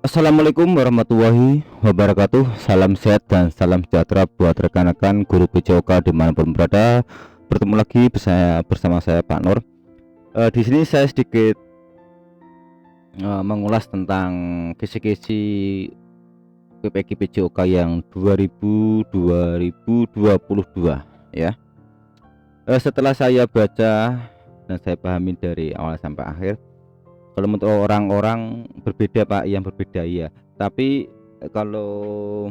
Assalamualaikum warahmatullahi wabarakatuh. Salam sehat dan salam sejahtera buat rekan-rekan guru PJOK dimanapun berada. Bertemu lagi bersama saya Pak Nur. Di sini saya sedikit mengulas tentang kisi-kisi PPG PJOK yang 2022 ya. Setelah saya baca dan saya pahami dari awal sampai akhir, kalau menurut orang-orang berbeda Pak, yang berbeda ya. Tapi kalau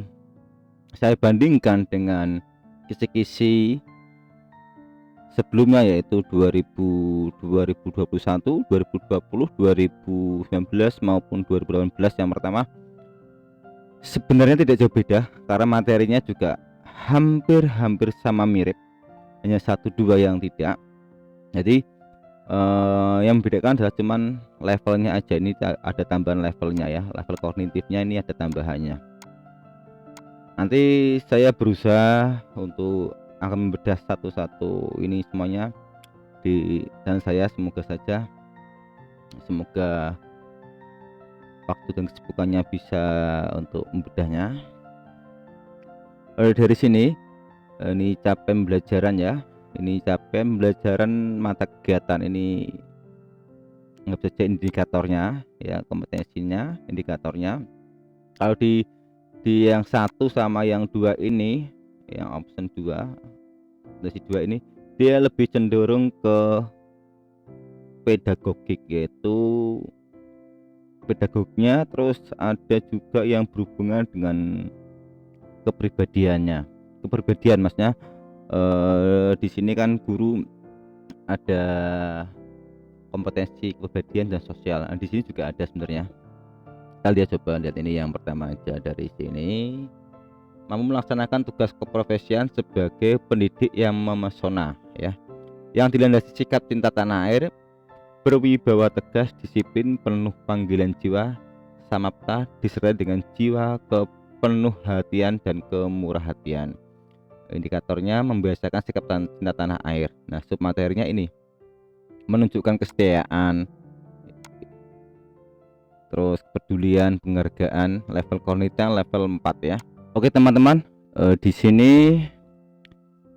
saya bandingkan dengan kisi-kisi sebelumnya, yaitu 2021, 2020, 2019 maupun 2018 yang pertama, sebenarnya tidak jauh beda karena materinya juga hampir sama mirip, hanya satu dua yang tidak. Jadi yang membedakan adalah cuman levelnya aja, ini ada tambahan levelnya ya, level kognitifnya ini ada tambahannya. Nanti saya berusaha untuk akan membedah satu-satu ini semuanya dan saya semoga waktu dan kesibukannya bisa untuk membedahnya. Dari sini ini capaian pembelajaran ya, ini capaian pembelajaran mata kegiatan, ini nggak saja indikatornya ya, kompetensinya, indikatornya. Kalau di yang satu sama yang dua ini, yang option 2 dari 2 ini, dia lebih cenderung ke pedagogik, yaitu pedagognya, terus ada juga yang berhubungan dengan kepribadian maksudnya. Di sini kan guru ada kompetensi kepribadian dan sosial. Nah, di sini juga ada sebenarnya. Kita lihat, coba lihat ini yang pertama aja dari sini. Mampu melaksanakan tugas keprofesian sebagai pendidik yang memesona ya, yang dilandasi sikap cinta tanah air, berwibawa tegas, disiplin, penuh panggilan jiwa, samapta, disertai dengan jiwa kepenuhhatian dan kemurah hatian. Indikatornya membiasakan sikap cinta tanah air. Nah, submaterinya ini menunjukkan kesetiaan, terus kepedulian, penghargaan, level kognitif level 4 ya. Oke teman-teman, di sini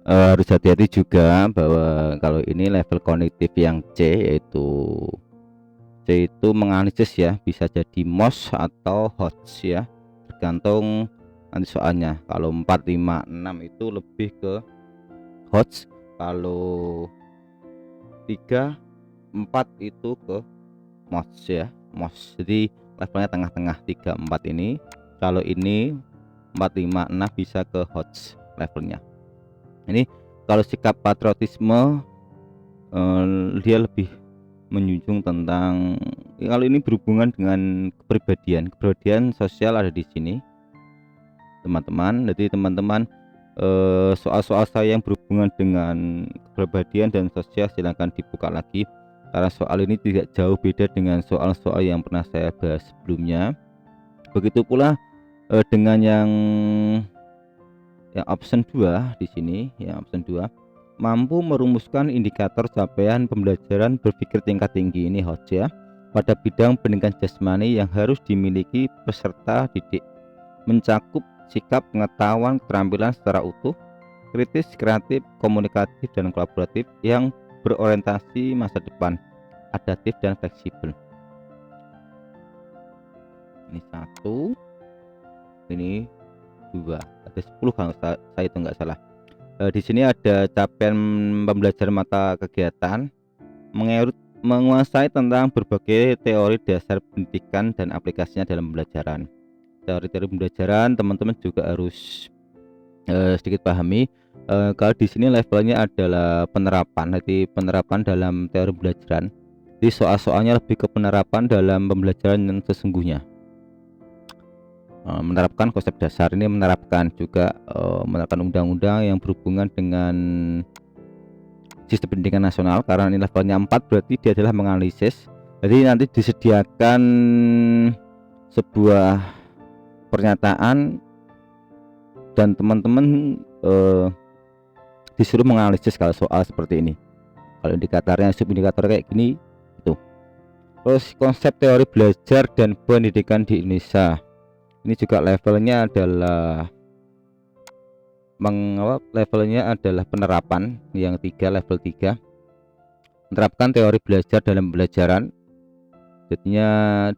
harus hati-hati juga bahwa kalau ini level kognitif yang C, yaitu C itu menganalisis ya, bisa jadi MOS atau HOTS ya, tergantung nanti soalnya. Kalau 4, 5, 6 itu lebih ke HOTS, kalau 3, 4 itu ke MOS ya, MOS. Jadi levelnya tengah-tengah 3, 4 ini. Kalau ini 4, 5, 6 bisa ke HOTS levelnya. Ini kalau sikap patriotisme, dia lebih menjunjung tentang kalau ini berhubungan dengan kepribadian sosial ada di sini teman-teman. Jadi teman-teman, soal-soal saya yang berhubungan dengan kepribadian dan sosial silahkan dibuka lagi, karena soal ini tidak jauh beda dengan soal-soal yang pernah saya bahas sebelumnya. Begitu pula dengan yang option 2 di sini, yang option 2 mampu merumuskan indikator capaian pembelajaran berpikir tingkat tinggi, ini HOTS ya, pada bidang pendidikan jasmani yang harus dimiliki peserta didik, mencakup sikap, pengetahuan, keterampilan secara utuh, kritis, kreatif, komunikatif, dan kolaboratif yang berorientasi masa depan, adaptif dan fleksibel. Ini 1, ini 2, ada 10 kalau saya itu nggak salah. Di sini ada capaian pembelajaran mata kegiatan, menguasai tentang berbagai teori dasar pendidikan dan aplikasinya dalam pembelajaran. Teori-teori pembelajaran teman-teman juga harus sedikit pahami. Kalau di sini levelnya adalah penerapan, jadi penerapan dalam teori pembelajaran. Jadi soal-soalnya lebih ke penerapan dalam pembelajaran yang sesungguhnya. Menerapkan konsep dasar, ini menerapkan juga menerapkan undang-undang yang berhubungan dengan sistem pendidikan nasional, karena ini levelnya 4 berarti dia adalah menganalisis. Jadi nanti disediakan sebuah pernyataan dan teman-teman disuruh menganalisis kalau soal seperti ini. Kalau indikatornya, subindikator kayak gini itu. Terus konsep teori belajar dan pendidikan di Indonesia. Ini juga levelnya adalah penerapan yang level 3. Menerapkan teori belajar dalam pembelajaran. Jadinya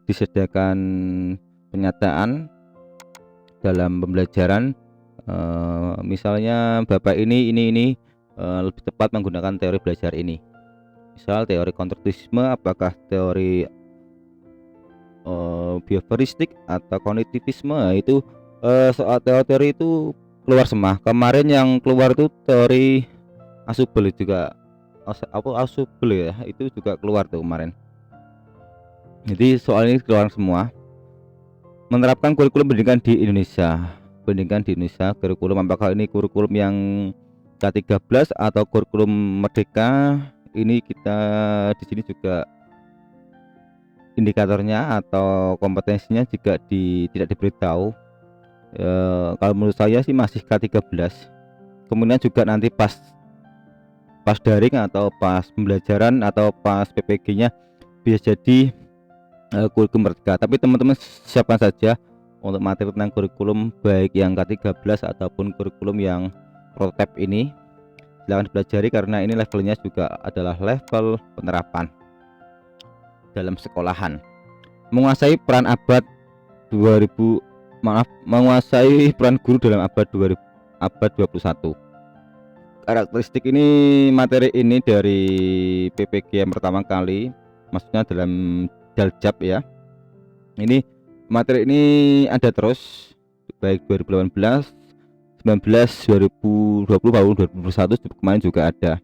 disediakan penyataan dalam pembelajaran. Misalnya Bapak ini lebih tepat menggunakan teori belajar ini. Misal teori konstruktivisme, apakah teori behavioristik atau kognitivisme, itu soal teori itu keluar semua. Kemarin yang keluar itu teori Asubel juga, Asubel ya, itu juga keluar tuh kemarin. Jadi soal ini keluar semua. Menerapkan kurikulum pendidikan di Indonesia. Pendidikan di Indonesia, kurikulum apakah ini kurikulum yang K13 atau kurikulum merdeka? Ini kita di sini juga indikatornya atau kompetensinya juga tidak diberitahu. Kalau menurut saya sih masih K13. Kemudian juga nanti pas daring atau pas pembelajaran atau pas PPG-nya bisa jadi kurikulum merdeka. Tapi teman-teman siapkan saja untuk materi tentang kurikulum baik yang K13 ataupun kurikulum yang prototipe ini. Silahkan dipelajari karena ini levelnya juga adalah level penerapan dalam sekolahan. Menguasai peran guru dalam abad 21. Karakteristik ini, materi ini dari PPG yang pertama kali, maksudnya dalam Daljab ya. Ini materi ini ada terus baik 2018, 19, 2020 maupun 2021 kemarin juga ada.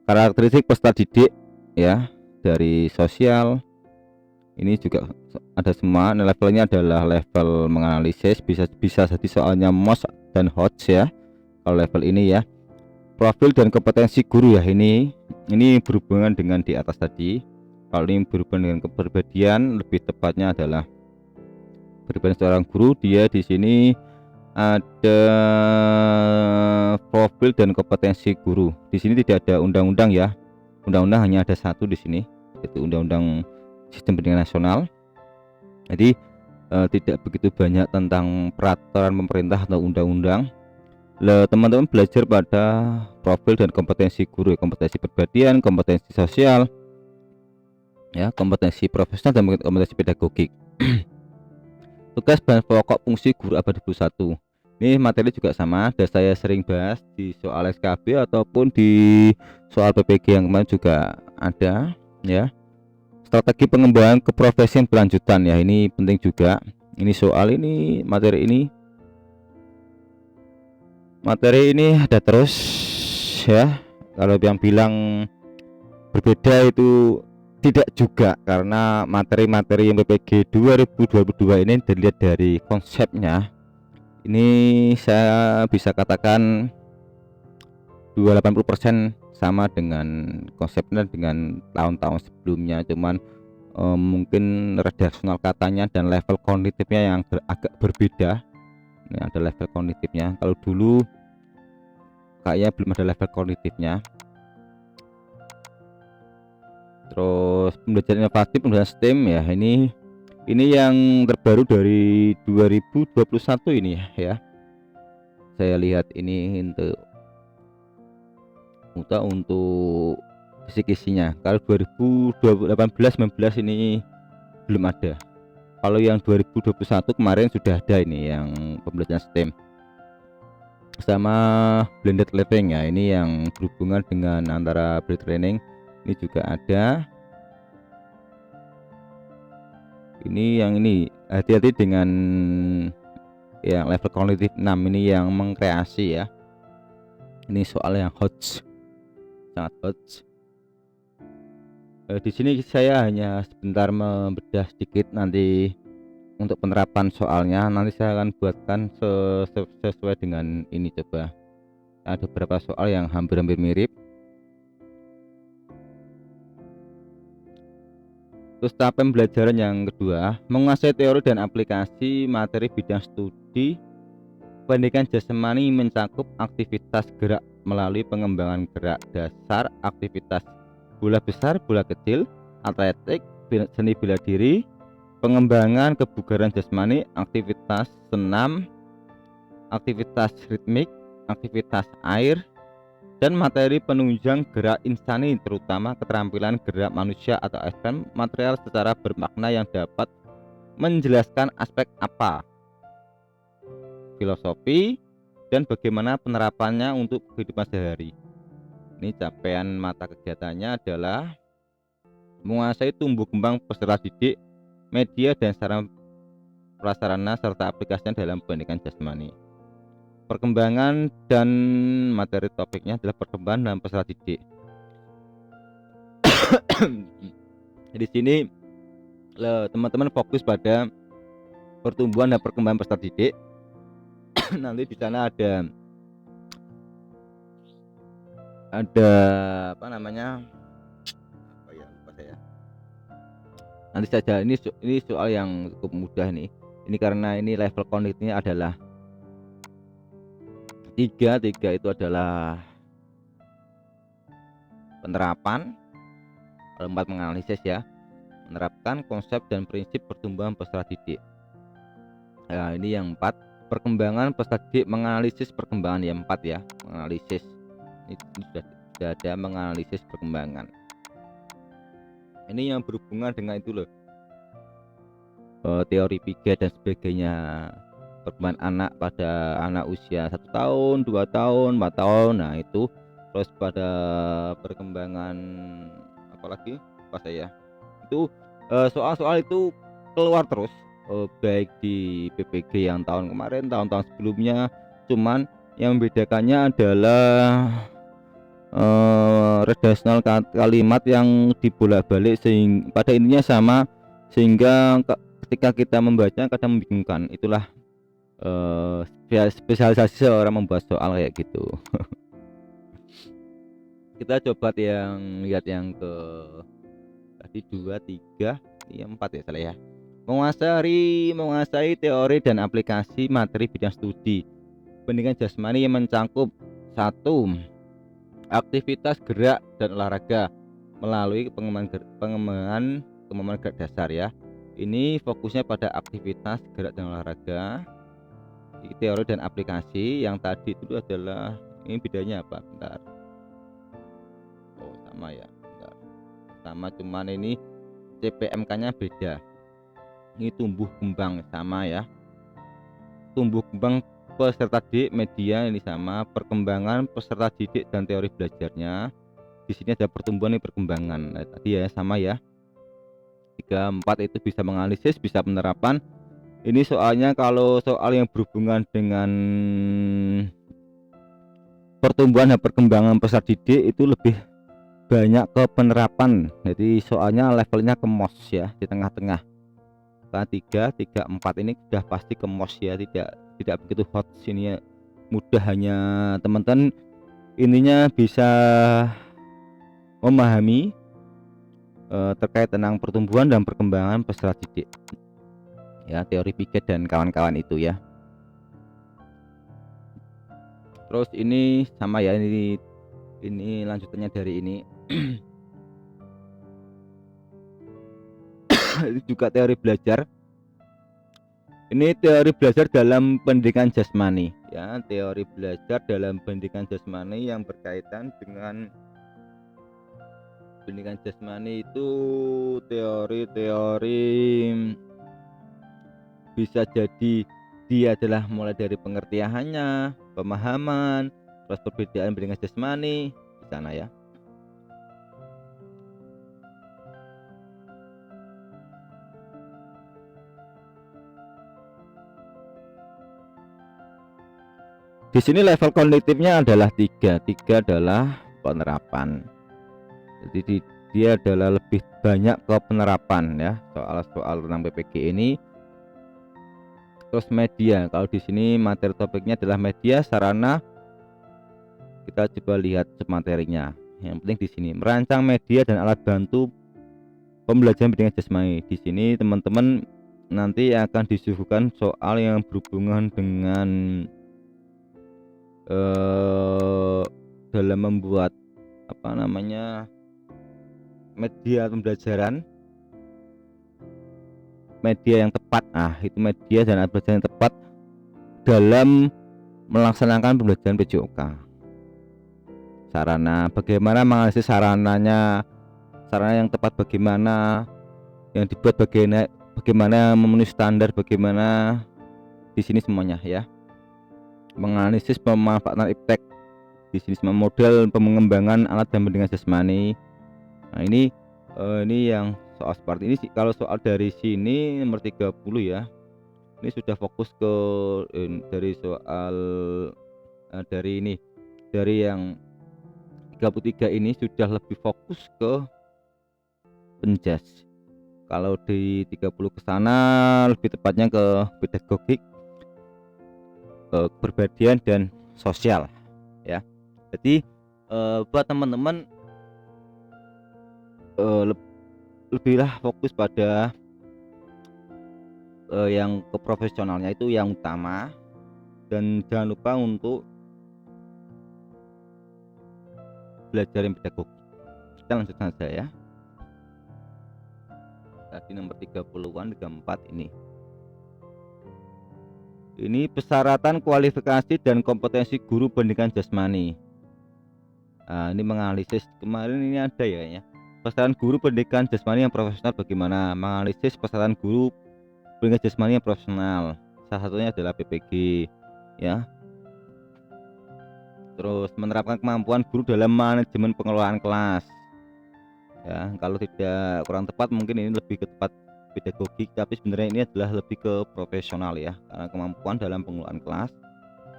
Karakteristik peserta didik ya, dari sosial ini juga ada semua. Levelnya adalah level menganalisis, bisa jadi soalnya MOS dan HOTS ya kalau level ini ya. Profil dan kompetensi guru ya, ini berhubungan dengan di atas tadi. Kalau ini berhubungan dengan kepribadian, lebih tepatnya adalah kepribadian seorang guru. Dia di sini ada profil dan kompetensi guru. Di sini tidak ada undang-undang ya. Undang-undang hanya ada satu di sini, yaitu Undang-Undang Sistem Pendidikan Nasional. Jadi tidak begitu banyak tentang peraturan pemerintah atau undang-undang. Teman-teman belajar pada profil dan kompetensi guru, kompetensi kepribadian, kompetensi sosial ya, kompetensi profesional dan kompetensi pedagogik. Tugas dan pokok fungsi guru abad 21. Ini materi juga sama, dan saya sering bahas di soal SKB ataupun di soal PPG yang kemarin juga ada ya. Strategi pengembangan keprofesian berlanjutan ya, ini penting juga. Ini soal ini, materi ini ada terus ya. Kalau yang bilang berbeda itu tidak juga, karena materi-materi yang PPG 2022 ini dilihat dari konsepnya, ini saya bisa katakan 80% sama dengan konsepnya dengan tahun-tahun sebelumnya. Cuman mungkin redaksional katanya dan level kognitifnya yang agak berbeda. Ini ada level kognitifnya, kalau dulu kayaknya belum ada level kognitifnya. Terus pembelajaran inovatif, pembelajaran STEM ya, ini yang terbaru dari 2021 ini ya. Saya lihat ini untuk kisi-kisinya. Kalau 2018-19 ini belum ada. Kalau yang 2021 kemarin sudah ada ini yang pembelajaran STEM sama blended learning ya, ini yang berhubungan dengan antara blended learning. Ini juga ada. Ini hati-hati dengan yang level kognitif 6 ini yang mengkreasi ya. Ini soal yang HOTS, sangat HOTS. Di sini saya hanya sebentar membedah sedikit, nanti untuk penerapan soalnya nanti saya akan buatkan sesuai dengan ini. Coba ada beberapa soal yang hampir-hampir mirip. Terus tahap pembelajaran yang kedua, menguasai teori dan aplikasi materi bidang studi. Pendidikan jasmani mencakup aktivitas gerak melalui pengembangan gerak dasar, aktivitas bola besar, bola kecil, atletik, seni bela diri, pengembangan kebugaran jasmani, aktivitas senam, aktivitas ritmik, aktivitas air, dan materi penunjang gerak insani terutama keterampilan gerak manusia atau ekstrem material secara bermakna yang dapat menjelaskan aspek apa, filosofi, dan bagaimana penerapannya untuk kehidupan sehari. Ini capaian mata kegiatannya adalah menguasai tumbuh kembang peserta didik, media dan sarana prasarana serta aplikasinya dalam pendidikan jasmani. Perkembangan dan materi topiknya adalah perkembangan dalam peserta didik. Di sini teman-teman fokus pada pertumbuhan dan perkembangan peserta didik. Nanti di sana ada apa namanya? Apa ya, lupa saya. Nanti saja, ini soal yang cukup mudah nih. Ini karena ini level kognitifnya adalah 3 itu adalah penerapan, 4 menganalisis ya, menerapkan konsep dan prinsip pertumbuhan peserta didik. Nah, ini yang 4 perkembangan peserta didik, menganalisis perkembangan, yang 4 ya, menganalisis. Ini sudah ada menganalisis perkembangan. Ini yang berhubungan dengan itu loh, teori Piaget dan sebagainya. Perkembangan anak pada anak usia 1 tahun, 2 tahun, 4 tahun. Nah itu, terus pada perkembangan apalagi pas saya itu soal-soal itu keluar terus, baik di PPG yang tahun kemarin, tahun-tahun sebelumnya. Cuman yang membedakannya adalah redaksional kalimat yang dibolak-balik sehingga pada intinya sama, sehingga ketika kita membaca kadang membingungkan. Itulah spesialisasi seorang membuat soal kayak gitu. Kita coba lihat yang ke tadi 2, 3, ini 4 ya salah ya. Menguasai teori dan aplikasi materi bidang studi pendidikan jasmani yang mencakup 1. Aktivitas gerak dan olahraga melalui pengembangan kemampuan gerak dasar ya. Ini fokusnya pada aktivitas gerak dan olahraga. Teori dan aplikasi yang tadi itu adalah, ini bedanya apa? Bentar. Oh sama ya, bentar. Sama, cuman ini CPMK-nya beda. Ini tumbuh kembang sama ya. Tumbuh kembang peserta didik, media ini sama. Perkembangan peserta didik dan teori belajarnya. Di sini ada pertumbuhan, ini perkembangan. Nah, tadi ya sama ya. 3, 4 itu bisa menganalisis, bisa penerapan. Ini soalnya kalau soal yang berhubungan dengan pertumbuhan dan perkembangan peserta didik itu lebih banyak ke penerapan. Jadi soalnya levelnya ke MOS ya, di tengah-tengah. K3, 3, 4 ini sudah pasti ke MOS ya, tidak begitu hot sini ya. Mudah, hanya teman-teman ininya bisa memahami terkait tentang pertumbuhan dan perkembangan peserta didik. Ya, teori Piaget dan kawan-kawan itu ya. Terus ini sama ya, ini lanjutannya dari ini. Ini juga teori belajar. Ini teori belajar dalam pendidikan jasmani ya, teori belajar dalam pendidikan jasmani yang berkaitan dengan pendidikan jasmani itu teori-teori bisa jadi dia adalah mulai dari pengertiannya, pemahaman, terus perbedaan pendidikan jasmani di sana ya. Di sini level kognitifnya adalah 3 adalah penerapan. Jadi dia adalah lebih banyak ke penerapan ya, soal-soal tentang PPG ini. Terus media, kalau di sini materi topiknya adalah media, sarana. Kita coba lihat materinya. Yang penting di sini merancang media dan alat bantu pembelajaran pendidikan jasmani. Di sini teman-teman nanti akan disuguhkan soal yang berhubungan dengan dalam membuat apa namanya media pembelajaran media yang tepat. Nah, itu media dan alat belajar yang tepat dalam melaksanakan pembelajaran PJOK. Sarana, bagaimana menganalisis sarananya, sarana yang tepat bagaimana, yang dibuat bagaimana memenuhi standar bagaimana, di sini semuanya ya. Menganalisis pemanfaatan iptek, di sini semua model pengembangan alat dan pendidikan jasmani. Nah, ini yang soal seperti ini sih. Kalau soal dari sini nomor 30 ya. Ini sudah fokus ke dari soal dari ini, dari yang 33 ini sudah lebih fokus ke penjas. Kalau di 30 ke sana lebih tepatnya ke pedagogik, kepribadian dan sosial ya. Jadi buat teman-teman lebihlah fokus pada yang ke profesionalnya itu yang utama, dan jangan lupa untuk belajar yang pedagogik. Kita lanjutkan saja ya. Tadi nomor 30-an 34 ini. Ini persyaratan kualifikasi dan kompetensi guru pendidikan jasmani. Nah, ini menganalisis kemarin ini ada ya. Persyaratan guru pendidikan jasmani yang profesional bagaimana? Menganalisis persyaratan guru pendidikan jasmani yang profesional. Salah satunya adalah PPG ya. Terus menerapkan kemampuan guru dalam manajemen pengelolaan kelas. Ya, kalau tidak kurang tepat mungkin ini lebih ke tepat pedagogik, tapi sebenarnya ini adalah lebih ke profesional ya, karena kemampuan dalam pengelolaan kelas.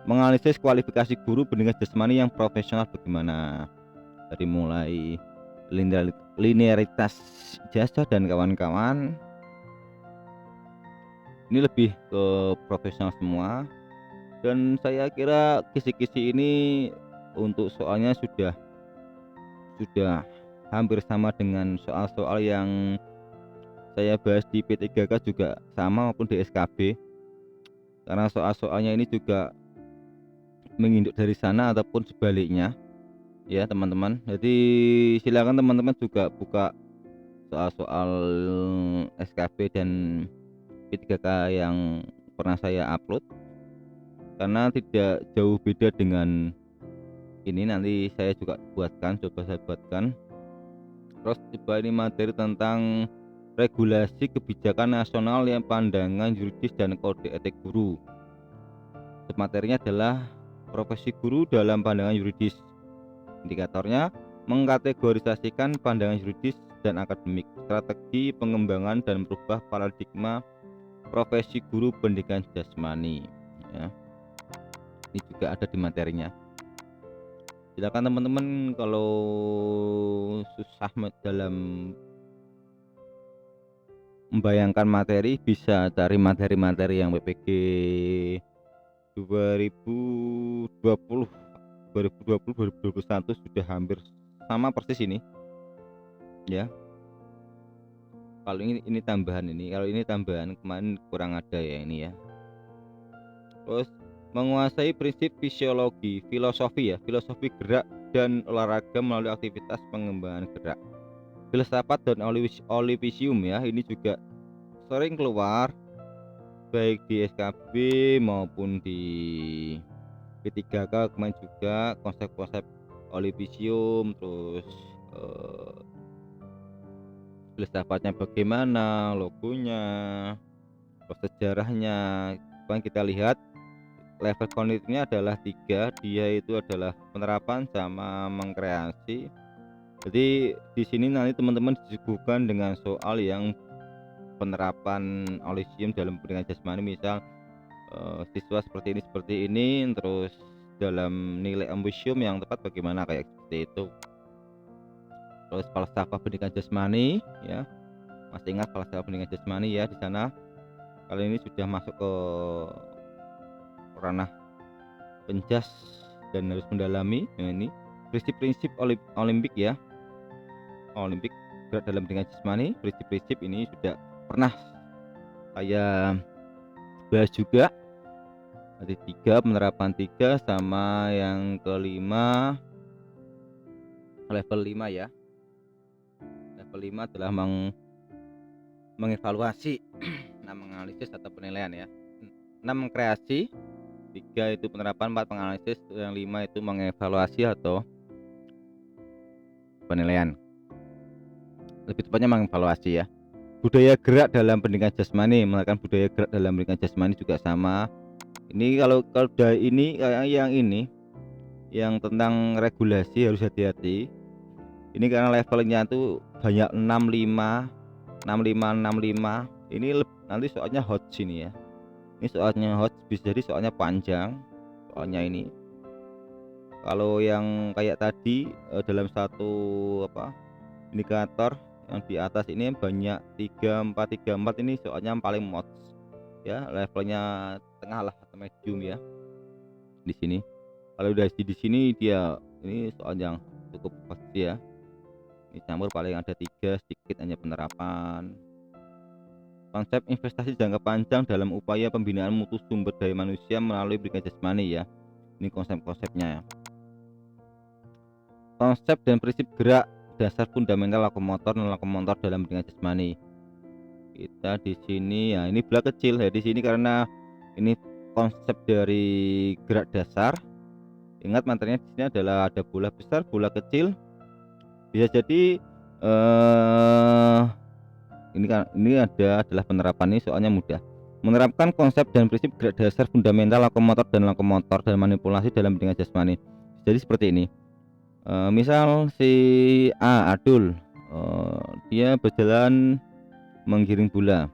Menganalisis kualifikasi guru pendidikan jasmani yang profesional bagaimana, dari mulai linearitas jasa dan kawan-kawan. Ini lebih ke profesional semua, dan saya kira kisi-kisi ini untuk soalnya sudah hampir sama dengan soal-soal yang saya bahas di P3K juga sama maupun di SKB, karena soal-soalnya ini juga menginduk dari sana ataupun sebaliknya ya teman-teman. Jadi silakan teman-teman juga buka soal-soal SKB dan P3K yang pernah saya upload, karena tidak jauh beda dengan ini. Nanti saya juga coba saya buatkan. Terus coba ini materi tentang regulasi kebijakan nasional yang pandangan yuridis dan kode etik guru. Materinya adalah profesi guru dalam pandangan yuridis. Indikatornya mengkategorisasikan pandangan yuridis dan akademik, strategi pengembangan dan merubah paradigma profesi guru pendidikan jasmani ya. Ini juga ada di materinya. Silakan teman-teman kalau susah dalam membayangkan materi bisa cari materi-materi yang PPG 2020 2021 sudah hampir sama persis ini ya. Kalau ini tambahan, kalau ini tambahan kemarin kurang ada ya ini ya. Terus menguasai prinsip filosofi gerak dan olahraga melalui aktivitas pengembangan gerak. Filsafat dan olivisium ya, ini juga sering keluar baik di SKB maupun di P3K kemarin juga, konsep-konsep olivisium. Terus filsafatnya bagaimana, logonya, terus sejarahnya. Kan kita lihat level kognitifnya adalah 3, dia itu adalah penerapan sama mengkreasi. Jadi di sini nanti teman-teman disuguhkan dengan soal yang penerapan olivisium dalam pendidikan jasmani, misal siswa seperti ini, terus dalam nilai ambisium yang tepat bagaimana, kayak seperti itu. Terus falsafah pendidikan jasmani ya, masih ingat falsafah pendidikan jasmani ya? Di sana kali ini sudah masuk ke ranah penjas dan harus mendalami. Nah, ini prinsip-prinsip olimpik ya, olimpik gerak dalam pendidikan jasmani. Prinsip-prinsip ini sudah pernah saya bahas juga. Ada 3, penerapan 3, sama yang kelima level 5 ya. Level 5 adalah mengevaluasi 6 menganalisis atau penilaian ya. 6 mengkreasi, 3 itu penerapan, 4 menganalisis, yang 5 itu mengevaluasi atau penilaian. Lebih tepatnya mengevaluasi ya. Budaya gerak dalam pendidikan jasmani, menerapkan budaya gerak dalam pendidikan jasmani juga sama. Ini kalau ini yang ini yang tentang regulasi harus hati-hati. Ini karena levelnya tuh banyak 65, 65. Ini nanti soalnya hot sini ya. Ini soalnya hot, bisa jadi soalnya panjang. Soalnya ini. Kalau yang kayak tadi dalam satu indikator yang di atas ini banyak 34 ini soalnya paling mods ya, levelnya tengah lah atau medium ya. Di sini kalau udah di sini dia ini soal yang cukup pasti ya. Ini campur paling ada 3, sedikit hanya penerapan. Konsep investasi jangka panjang dalam upaya pembinaan mutu sumber daya manusia melalui pendidikan jasmani ya. Ini konsep-konsepnya ya. Konsep dan prinsip gerak dasar fundamental lokomotor dan lokomotor dalam pendidikan jasmani. Kita di sini ya, ini bola kecil ya di sini karena ini konsep dari gerak dasar. Ingat materinya di sini adalah ada bola besar, bola kecil. Bisa jadi ini adalah penerapan, ini soalnya mudah. Menerapkan konsep dan prinsip gerak dasar fundamental lokomotor dan lokomotor dan manipulasi dalam pendidikan jasmani. Jadi seperti ini. Misal si A Adul, dia berjalan menggiring bola,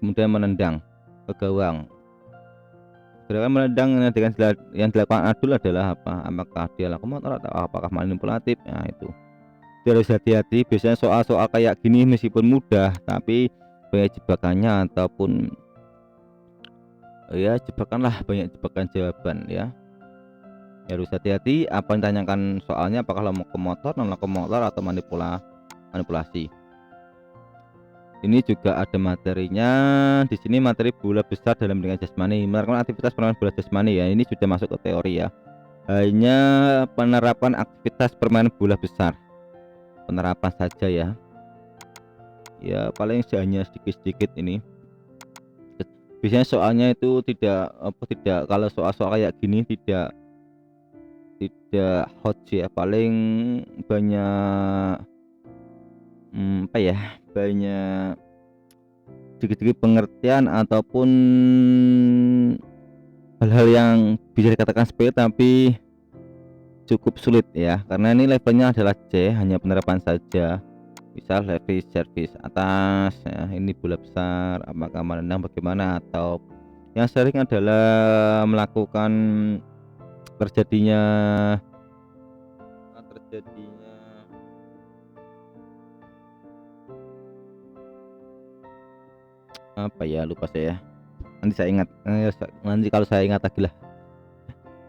kemudian menendang ke gawang. Gerakan menendang yang dilakukan Adul adalah apa? Apakah dia lokomotor atau apakah manipulatif? Nah itu harus hati-hati. Biasanya soal-soal kayak gini meskipun mudah, tapi banyak jebakannya ataupun ya jebakan lah, banyak jebakan jawaban ya. Harus hati-hati apa yang ditanyakan soalnya, apakah lokomotor, non lokomotor atau manipulasi. Ini juga ada materinya di sini, materi bola besar dalam pendidikan jasmani, menerapkan aktivitas permainan bola jasmani ya. Ini sudah masuk ke teori ya. Hanya penerapan aktivitas permainan bola besar, penerapan saja ya. Ya paling hanya sedikit-sedikit ini. Biasanya soalnya itu tidak kalau soal-soal kayak gini tidak hot sih ya, paling banyak banyak sedikit-sedikit pengertian ataupun hal-hal yang bisa dikatakan sepele tapi cukup sulit ya, karena ini levelnya adalah C, hanya penerapan saja. Misal service atas ya, ini bola besar, apakah menendang bagaimana, atau yang sering adalah melakukan terjadinya apa ya, lupa saya, nanti saya ingat, nanti kalau saya ingat lagi lah.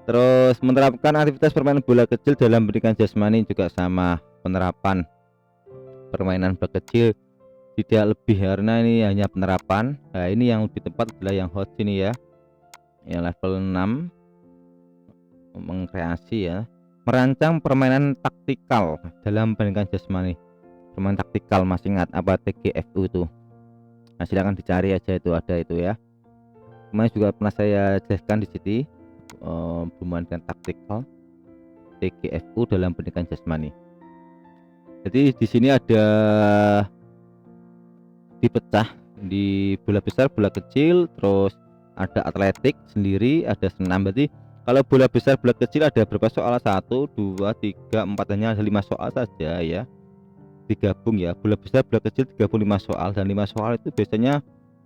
Terus menerapkan aktivitas permainan bola kecil dalam pendidikan jasmani juga sama, penerapan permainan bola kecil tidak lebih, karena ini hanya penerapan. Nah ini yang lebih tepat adalah yang hot sini ya, yang level 6 mengkreasi ya, merancang permainan taktikal dalam pendidikan jasmani. Permainan taktikal masih ingat apa TGFU itu? Nah silahkan dicari aja, itu ada itu ya. Kemarin juga pernah saya jelaskan di sini permainan taktikal TGFU dalam pendidikan jasmani. Jadi di sini ada dipecah di bola besar, bola kecil, terus ada atletik sendiri, ada senam. Berarti kalau bola besar, bola kecil ada berapa soal? 1, 2, 3, 4, hanya ada 5 soal saja ya, digabung ya. Bola besar, bola kecil digabung 5 soal, dan 5 soal itu biasanya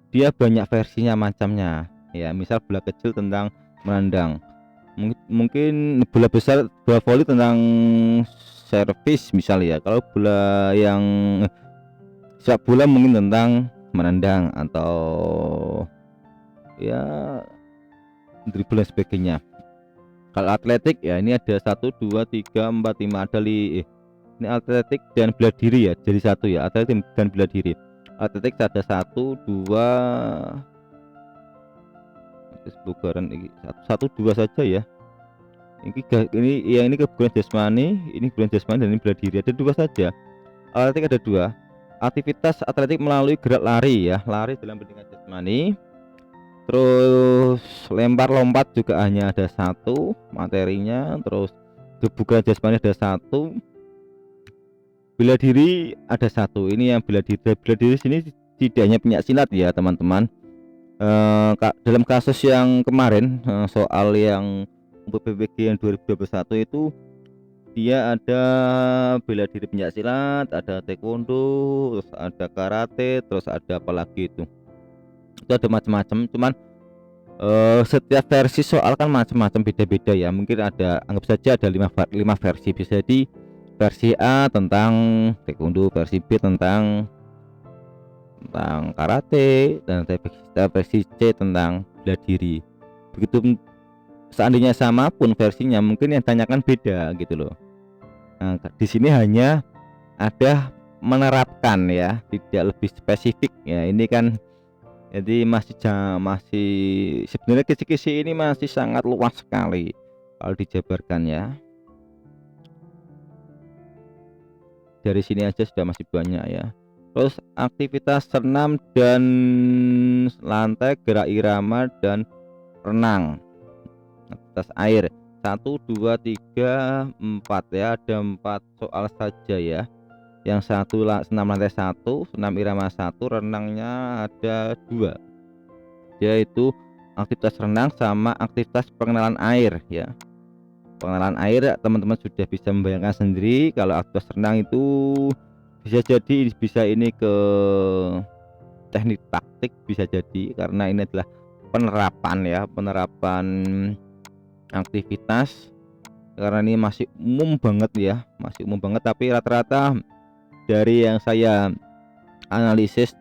dia banyak versinya, macamnya ya. Misal bola kecil tentang menendang, mungkin bola besar, bola voli tentang servis misal ya. Kalau bola yang sepak bola mungkin tentang menendang atau ya dribble dan sebagainya. Kalau atletik ya ini ada 1, 2, 3, 4, 5, ada ini atletik dan bela diri ya, jadi satu ya, atletik dan bela diri. Atletik ada 1, 2, bugaran ini 1, 2 saja ya. Ini ya, ini kebugaran jasmani, ini kebugaran jasmani, dan ini bela diri ada 2 saja. Atletik ada 2, aktivitas atletik melalui gerak lari ya, lari dalam pendidikan jasmani. Terus lempar lompat juga hanya ada satu materinya, terus gebukan jasmani ada satu, bela diri ada satu. Ini yang bela diri sini tidak hanya pencak silat ya teman-teman. Dalam kasus yang kemarin, soal yang untuk PPG yang 2021 itu dia ada bela diri pencak silat, ada taekwondo, terus ada karate, terus ada apa lagi itu ada macam-macam. Cuman setiap versi soal kan macam-macam, beda-beda ya. Mungkin ada, anggap saja ada 5 versi. Bisa jadi versi A tentang taekwondo, versi B tentang karate, dan versi C tentang bela diri. Begitu seandainya sama pun versinya, mungkin yang tanyakan beda gitu loh. Nah, di sini hanya ada menerapkan ya, tidak lebih spesifik ya. Ini kan jadi masih sebenarnya kisi-kisi ini masih sangat luas sekali kalau dijabarkan ya. Dari sini aja sudah masih banyak ya. Terus aktivitas senam dan lantai, gerak irama dan renang atas air. 1, 2, 3, 4 ya, ada 4 soal saja ya. Yang satu senam lantai 1, senam irama 1, renangnya ada 2, yaitu aktivitas renang sama aktivitas pengenalan air ya. Pengenalan air teman-teman sudah bisa membayangkan sendiri kalau aktivitas renang itu bisa jadi bisa ini ke teknik taktik, bisa jadi karena ini adalah penerapan ya, penerapan aktivitas, karena ini masih umum banget ya, masih umum banget. Tapi rata-rata dari yang saya analisis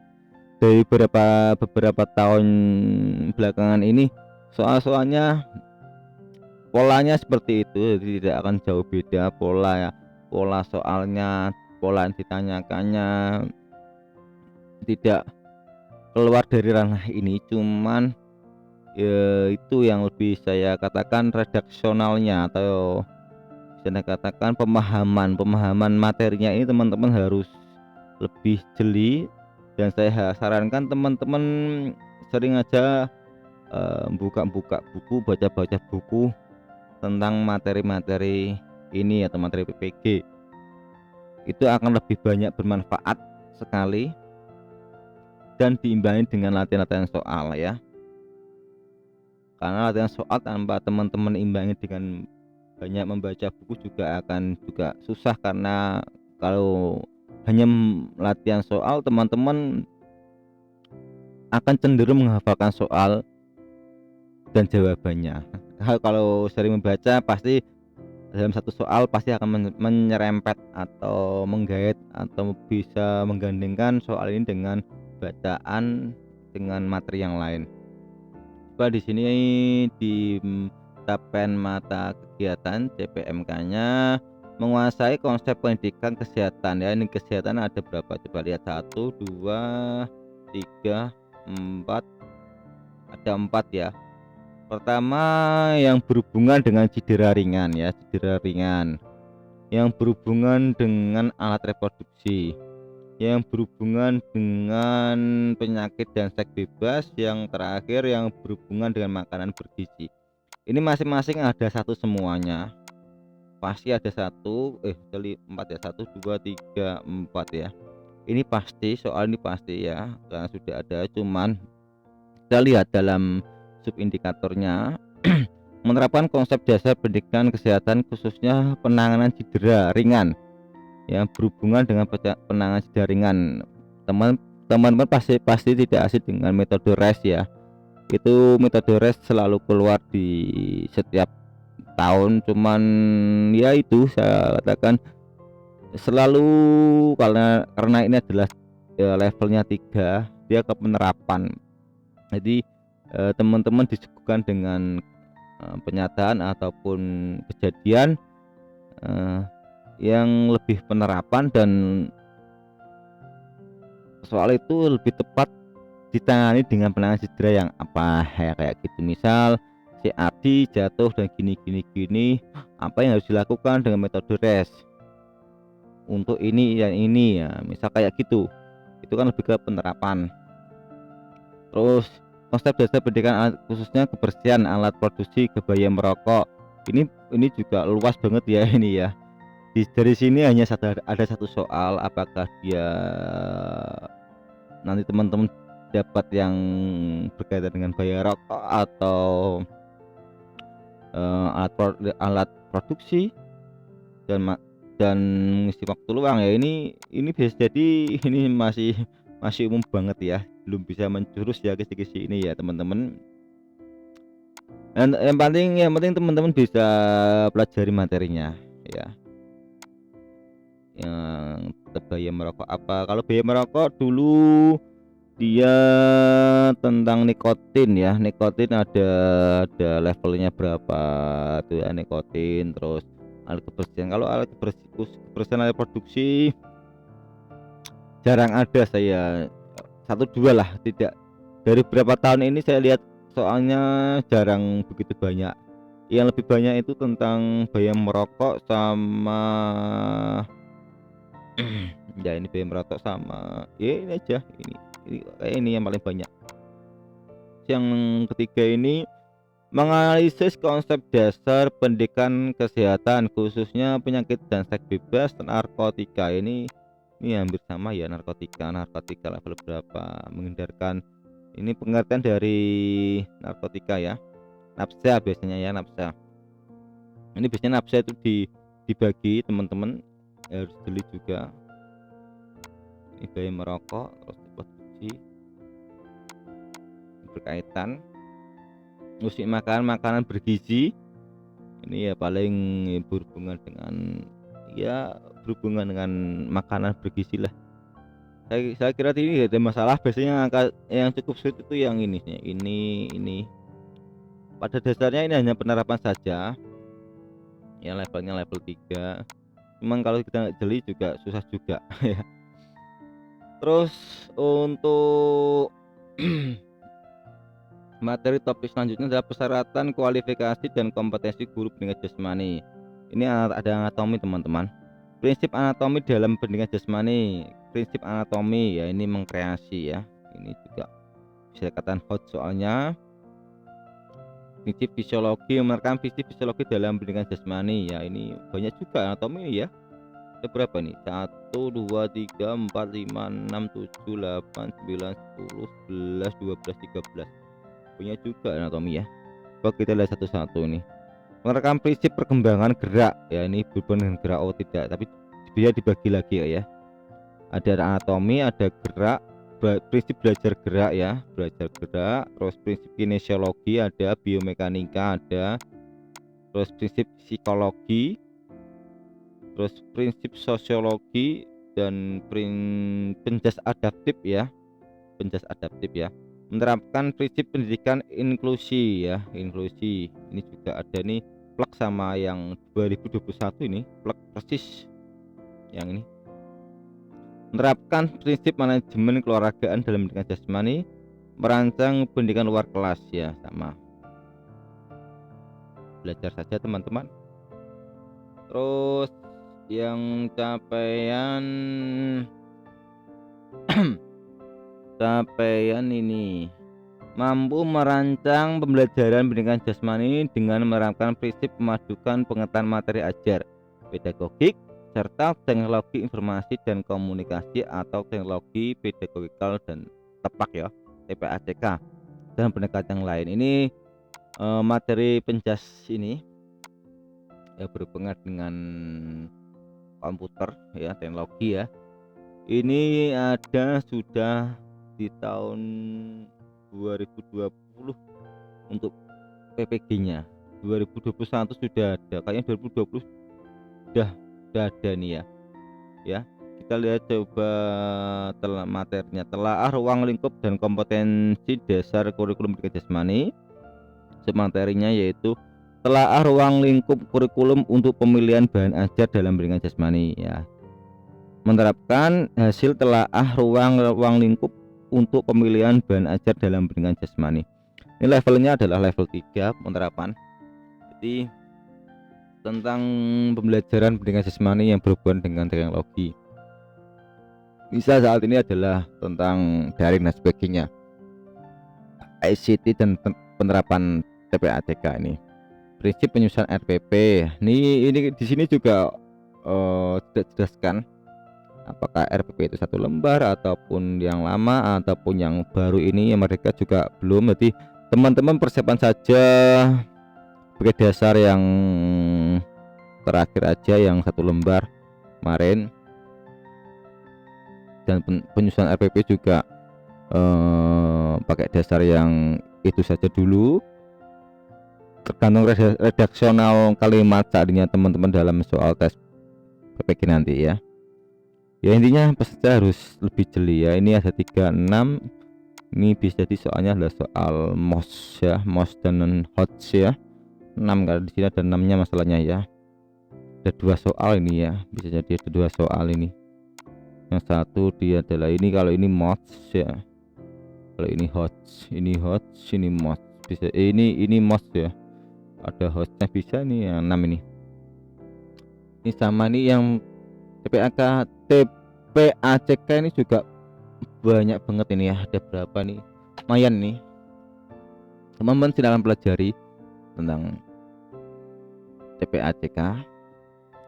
dari beberapa tahun belakangan ini, soalnya polanya seperti itu, jadi tidak akan jauh beda pola soalnya, pola yang ditanyakannya tidak keluar dari ranah ini. Cuman ya, itu yang lebih saya katakan redaksionalnya, atau bisa katakan pemahaman materinya ini teman-teman harus lebih jeli. Dan saya sarankan teman-teman sering aja buka-buka buku, baca-baca buku tentang materi-materi ini atau materi PPG. Itu akan lebih banyak bermanfaat sekali dan diimbangi dengan latihan-latihan soal ya. Karena latihan soal tanpa teman-teman imbangi dengan banyak membaca buku juga akan susah, karena kalau hanya latihan soal, teman-teman akan cenderung menghafalkan soal dan jawabannya. Kalau sering membaca, pasti dalam satu soal pasti akan menyerempet atau menggait atau bisa menggandengkan soal ini dengan bacaan dengan materi yang lain. Coba di sini di capaian mata kegiatan CPMK-nya menguasai konsep pendidikan kesehatan ya. Ini kesehatan ada berapa? Coba lihat, 1, 2, 3, 4, ada 4 ya. Pertama, yang berhubungan dengan cedera ringan ya, cedera ringan. Yang berhubungan dengan alat reproduksi, yang berhubungan dengan penyakit dan seks bebas, yang terakhir yang berhubungan dengan makanan bergizi. Ini masing-masing ada satu semuanya. Pasti ada 4 ya, 1, 2, 3, 4 ya. Ini pasti, soal ini pasti ya, karena sudah ada. Cuman kita lihat dalam subindikatornya menerapkan konsep dasar pendidikan kesehatan khususnya penanganan cedera ringan yang berhubungan dengan penanganan cedera ringan. Teman-teman pasti tidak asing dengan metode RES ya. Itu metode RES selalu keluar di setiap tahun. Cuman ya itu saya katakan selalu, karena ini adalah levelnya 3, dia ke penerapan. Jadi teman-teman disuguhkan dengan penyataan ataupun kejadian yang lebih penerapan, dan soal itu lebih tepat ditangani dengan penanganan cedera yang apa ya, kayak gitu. Misal si Adi jatuh dan gini, apa yang harus dilakukan dengan metode RES untuk ini dan ini ya, misal kayak gitu. itu kan lebih ke penerapan. Terus konsep dasar pendidikan khususnya kebersihan alat produksi, kebaya merokok. Ini juga luas banget ya ini ya. Dari sini hanya ada satu soal, apakah dia nanti teman-teman dapat yang berkaitan dengan baya rokok atau alat produksi dan mengisi waktu luang ya. Ini bisa jadi ini masih umum banget ya, belum bisa menjurus ya kisi-kisi ini ya teman-teman. Dan yang penting teman-teman bisa pelajari materinya ya. Yang baya merokok apa, kalau baya merokok dulu dia tentang nikotin ya. Nikotin ada levelnya berapa tuh ya, nikotin. Terus alat kebersihan, kalau alat kebersihan alat produksi jarang ada, saya satu dua lah, tidak dari beberapa tahun ini saya lihat, soalnya jarang begitu banyak. Yang lebih banyak itu tentang baya merokok sama ya ini baya merokok sama ya ini aja, ini yang paling banyak. Yang ketiga ini menganalisis konsep dasar pendidikan kesehatan khususnya penyakit dan seks bebas narkotika. Ini hampir sama ya, narkotika level berapa, menghindarkan. Ini pengertian dari narkotika ya, nafsa biasanya ya, nafsa. Ini biasanya nafsa itu dibagi teman-teman, harus jeli juga. Ini baya merokok, terus produksi berkaitan. Musik makanan bergizi, ini ya paling berhubungan dengan makanan bergizi lah. Saya kira ini ada masalah. Biasanya angka yang cukup sulit itu yang ini pada dasarnya ini hanya penerapan saja ya, levelnya level 3. Memang kalau kita nggak jeli juga susah juga ya. Terus untuk materi topik selanjutnya adalah persyaratan, kualifikasi, dan kompetensi guru pendidikan jasmani. Ini ada anatomi teman-teman. Prinsip anatomi dalam pendidikan jasmani. Prinsip anatomi ya, ini mengkreasi ya. Ini juga bisa dikatakan hot soalnya. Prinsip fisiologi, menerapkan prinsip fisiologi dalam pendidikan jasmani ya. Ini banyak juga anatomi ya. Ada berapa nih? 1, 2, 3, 4, 5, 6, 7, 8, 9, 10, 11, 12, 13. Punya juga anatomi ya. Coba kita lihat satu-satu nih. Menerapkan prinsip perkembangan gerak ya, ini berhubungan dengan gerak tidak, tapi bisa dibagi lagi ya. Ada anatomi, ada gerak, prinsip belajar gerak ya, terus prinsip kinesiologi, ada biomekanika, ada terus prinsip psikologi, terus prinsip sosiologi, dan penjas adaptif ya, menerapkan prinsip pendidikan inklusi ya, inklusi. Ini juga ada nih plek sama yang 2021 ini, plek persis yang ini. Menerapkan prinsip manajemen keluargaan dalam pendidikan jasmani, merancang pendidikan luar kelas ya, sama. Belajar saja teman-teman. Terus yang capaian ini mampu merancang pembelajaran pendidikan jasmani dengan menerapkan prinsip memadukan pengetahuan materi ajar, pedagogik, serta teknologi informasi dan komunikasi atau teknologi pedagogikal dan tepak ya, TPACK, dan pendekatan yang lain. Ini materi penjas ini ya, berhubungan dengan komputer ya, teknologi ya. Ini ada sudah di tahun 2020 untuk PPG-nya. 2021 sudah ada, kayaknya 2020 sudah ada nih ya. Ya, kita lihat coba materinya. Telaah ruang lingkup dan kompetensi dasar kurikulum pendidikan jasmani. Materinya yaitu telaah ruang lingkup kurikulum untuk pemilihan bahan ajar dalam pendidikan jasmani ya. Menerapkan hasil telaah ruang lingkup untuk pemilihan bahan ajar dalam pendidikan jasmani. Ini levelnya adalah level 3 penerapan. Jadi tentang pembelajaran pendidikan jasmani yang berhubungan dengan teknologi. bisa saat ini adalah tentang daring dan sebagainya, ICT dan penerapan TPATK ini. Prinsip penyusunan RPP. Ini di sini juga tidak jelaskan apakah RPP itu satu lembar ataupun yang lama ataupun yang baru ini, yang mereka juga belum. Jadi teman-teman persiapan saja sebagai dasar yang terakhir aja, yang satu lembar kemarin. Dan penyusunan RPP juga pakai dasar yang itu saja dulu, tergantung redaksional kalimat saatnya teman-teman dalam soal tes PPG nanti ya. Ya intinya peserta harus lebih jeli ya. Ini ada 36. Ini bisa jadi soalnya adalah soal MOS ya, MOS dan HOTS ya. 6 kalau di sini ada 6-nya masalahnya ya. Ada 2 soal ini ya, bisa jadi ada 2 soal ini. Yang satu dia adalah ini, kalau ini MOS ya. Kalau ini HOTS, ini MOS. Bisa ini MOS ya. Ada hostnya bisa nih yang 6 ini. Ini sama nih yang TPACK ini juga banyak banget ini ya. Ada berapa nih? Lumayan nih. Teman-teman silakan pelajari tentang TPACK,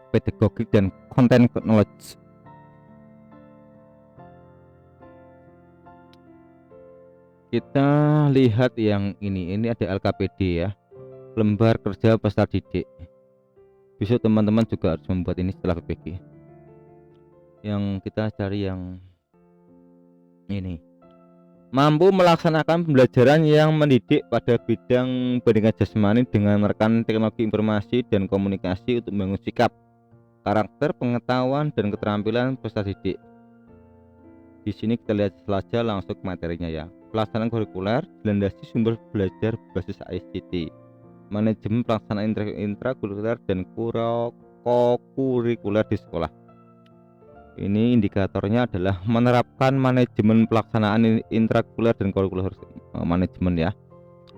pedagogik dan content knowledge. Kita lihat yang ini ada LKPD ya, lembar kerja peserta didik. Besok teman-teman juga harus membuat ini setelah PPG. Yang kita cari yang ini, mampu melaksanakan pembelajaran yang mendidik pada bidang pendidikan jasmani dengan menerapkan teknologi informasi dan komunikasi untuk membangun sikap, karakter, pengetahuan dan keterampilan peserta didik. Di sini kita lihat saja langsung ke materinya ya. Pelaksanaan kurikuler dilandasi sumber belajar berbasis ICT, manajemen pelaksanaan intrakurikuler dan kurikuler di sekolah. Ini indikatornya adalah menerapkan manajemen pelaksanaan intrakurikuler dan kurikuler manajemen ya.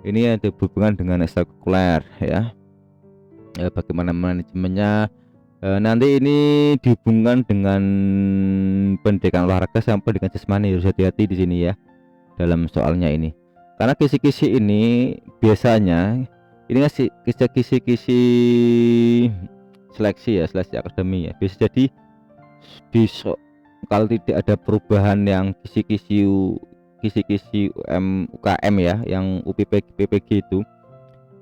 Ini ada hubungan dengan ekstrakurikuler ya. Bagaimana manajemennya? Nanti ini dihubungkan dengan pendidikan olahraga sama pendidikan jasmani. Harus hati-hati di sini ya dalam soalnya ini, karena kisi-kisi ini biasanya ini ngasih kisi-kisi seleksi ya, seleksi akademi ya. Bisa jadi besok kalau tidak ada perubahan yang kisi-kisi UKM ya, yang PPG itu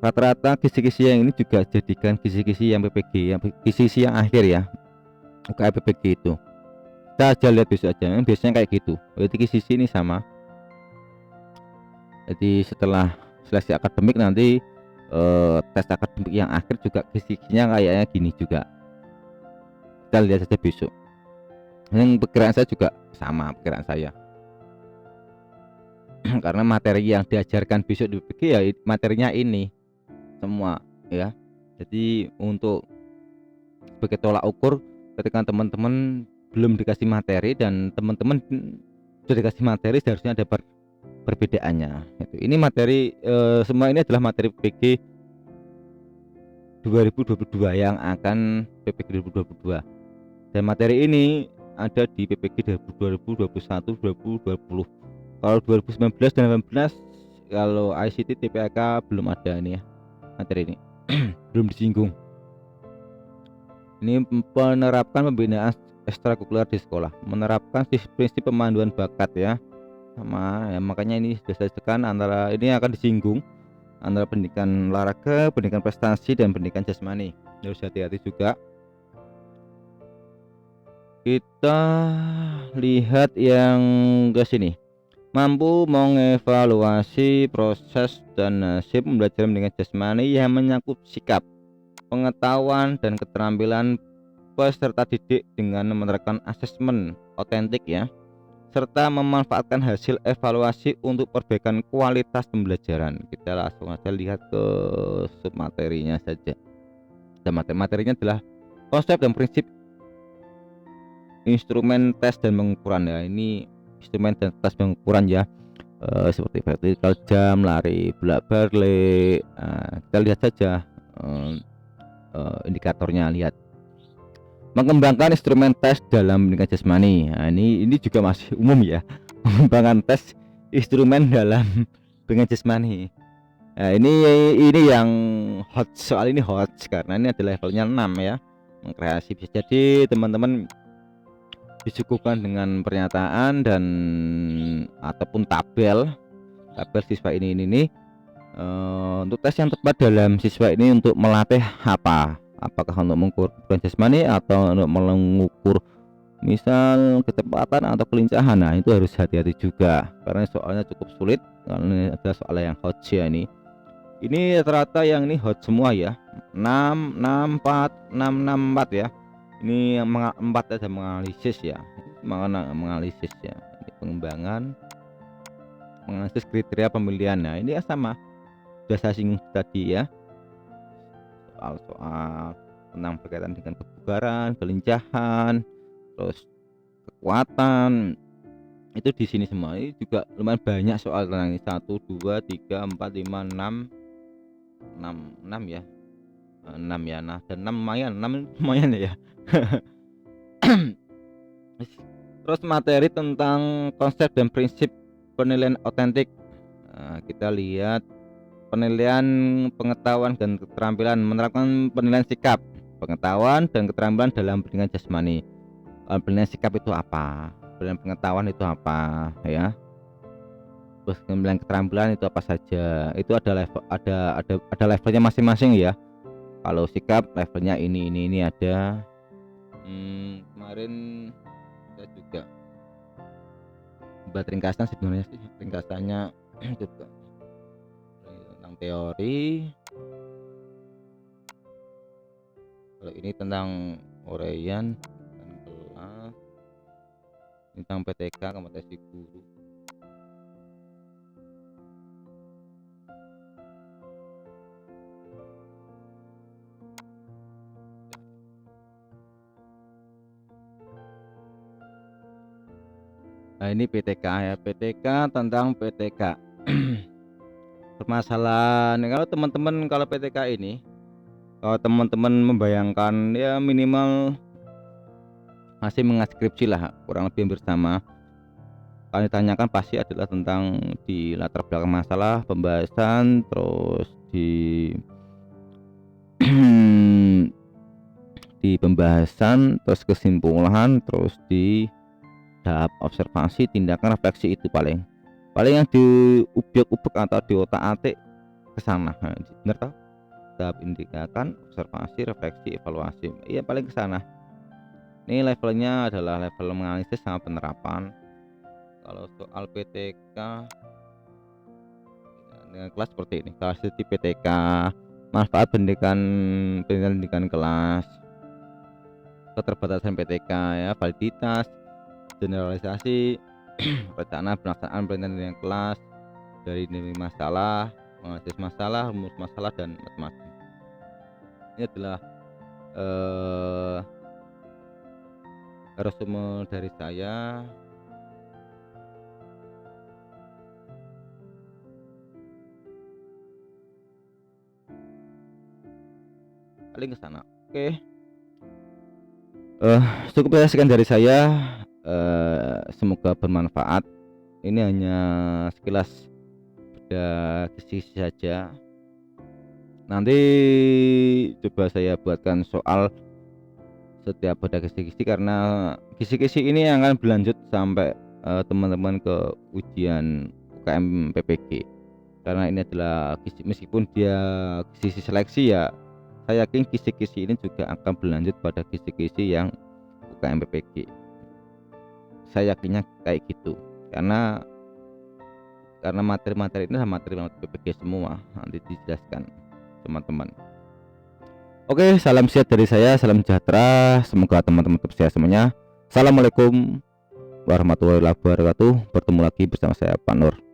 rata-rata kisi-kisi yang ini juga jadikan kisi-kisi yang PPG, yang kisi-kisi yang akhir ya UKM PPG itu. Kita aja lihat besok aja, biasanya kayak gitu. Jadi kisi-kisi ini sama. Jadi setelah seleksi akademik nanti tes akademik yang akhir juga kisi-kisinya kayaknya gini juga. Kita lihat saja besok. Yang perkiraan saya juga sama perkiraan saya. Karena materi yang diajarkan besok di PPG ya materinya ini semua ya. Jadi untuk sebagai tolak ukur ketika teman-teman belum dikasih materi dan teman-teman sudah dikasih materi, seharusnya ada perbedaannya. Ini materi semua ini adalah materi PPG 2022 yang akan PPG 2022. Dan materi ini ada di PPG 2021 2020. Kalau 2019 dan 2018 kalau ICT TPAK belum ada ini ya materi ini. Belum disinggung. Ini menerapkan pembinaan ekstrakurikuler di sekolah, menerapkan prinsip pemanduan bakat ya. Sama ya, makanya ini sudah saya tekan antara ini akan disinggung antara pendidikan olahraga, pendidikan prestasi dan pendidikan jasmani. Harus hati-hati juga. Kita lihat yang ke sini. Mampu mengevaluasi proses dan nasib pembelajaran pendidikan jasmani yang menyangkut sikap, pengetahuan dan keterampilan peserta didik dengan menerapkan asesmen otentik ya, serta memanfaatkan hasil evaluasi untuk perbaikan kualitas pembelajaran. Kita langsung aja lihat ke submaterinya saja. Dan materinya adalah konsep dan prinsip instrumen tes dan pengukuran ya. Ini instrumen dan tes pengukuran ya, seperti vertikal jam, lari, bolak balik. Kita lihat saja indikatornya, lihat. Mengembangkan instrumen tes dalam pendidikan jasmani. Nah, ini juga masih umum ya. Mengembangkan tes instrumen dalam pendidikan jasmani. Nah, ini yang hot, soal ini hot karena ini ada levelnya 6 ya. Mengkreasi, bisa jadi teman-teman disuguhkan dengan pernyataan dan ataupun tabel siswa ini untuk tes yang tepat dalam siswa ini untuk melatih apakah untuk mengukur kebutuhan jasmani atau untuk mengukur misal kecepatan atau kelincahan. Nah, itu harus hati-hati juga karena soalnya cukup sulit, karena ini adalah soal yang hot ya. Ini rata-rata yang ini hot semua ya, 664 ya. Ini yang 4 ada menganalisis ya, menganalisis ya. Ini pengembangan, menganalisis kriteria pemilihan. Nah, ini ya sama, sudah saya singgung tadi ya, soal tentang berkaitan dengan kebugaran, kelincahan, terus kekuatan, itu di sini semua. Ini juga lumayan banyak soal tentang ini, 1 2 3 4 5 6 ya, 6 ya. Nah, dan 6 lumayan ya. Terus materi tentang konsep dan prinsip penilaian otentik. Nah, kita lihat penilaian pengetahuan dan keterampilan, menerapkan penilaian sikap, pengetahuan dan keterampilan dalam pendidikan jasmani. Penilaian sikap itu apa? Penilaian pengetahuan itu apa ya? Terus penilaian keterampilan itu apa saja? Itu ada level, ada levelnya masing-masing ya. Kalau sikap levelnya ini ada. Kemarin saya juga buat ringkasan, sebenarnya sih ringkasannya juga tentang teori. Kalau ini tentang uraian dan kelas, tentang PTK, kompetensi guru. Nah, ini PTK ya, PTK tentang PTK. Permasalahan kalau teman-teman, kalau PTK ini, kalau teman-teman membayangkan ya minimal masih mengaskripsi lah, kurang lebih bersama. Kalau ditanyakan pasti adalah tentang di latar belakang masalah, pembahasan, terus di di pembahasan, terus kesimpulan, terus di tahap observasi, tindakan, refleksi. Itu paling yang di ubek-ubek atau di otak-atik ke sana. Nah, bener toh? Tahap tindakan, observasi, refleksi, evaluasi. Iya, paling ke sana. Ini levelnya adalah level menganalisis sama penerapan. Kalau soal PTK dengan kelas seperti ini, kelas di PTK, manfaat pendidikan kelas, keterbatasan PTK ya, validitas, generalisasi, rencana pelaksanaan pendidikan kelas, dari nilai masalah, menganalisis masalah, rumus masalah, dan macam-macam. Ini adalah resume dari saya. Paling ke sana. Oke. Cukup sekian dari saya. Semoga bermanfaat. Ini hanya sekilas beda kisi-kisi saja. Nanti coba saya buatkan soal setiap beda kisi-kisi, karena kisi-kisi ini akan berlanjut sampai teman-teman ke ujian UKM PPG. Karena ini adalah kisi, meskipun dia kisi seleksi ya, saya yakin kisi-kisi ini juga akan berlanjut pada kisi-kisi yang UKM PPG. Saya yakinnya kayak gitu, karena materi-materi ini adalah materi PPG semua, nanti dijelaskan teman-teman. Oke, salam sehat dari saya, salam sejahtera, semoga teman-teman tetap sehat semuanya. Assalamualaikum warahmatullahi wabarakatuh. Bertemu lagi bersama saya, Pak Nur.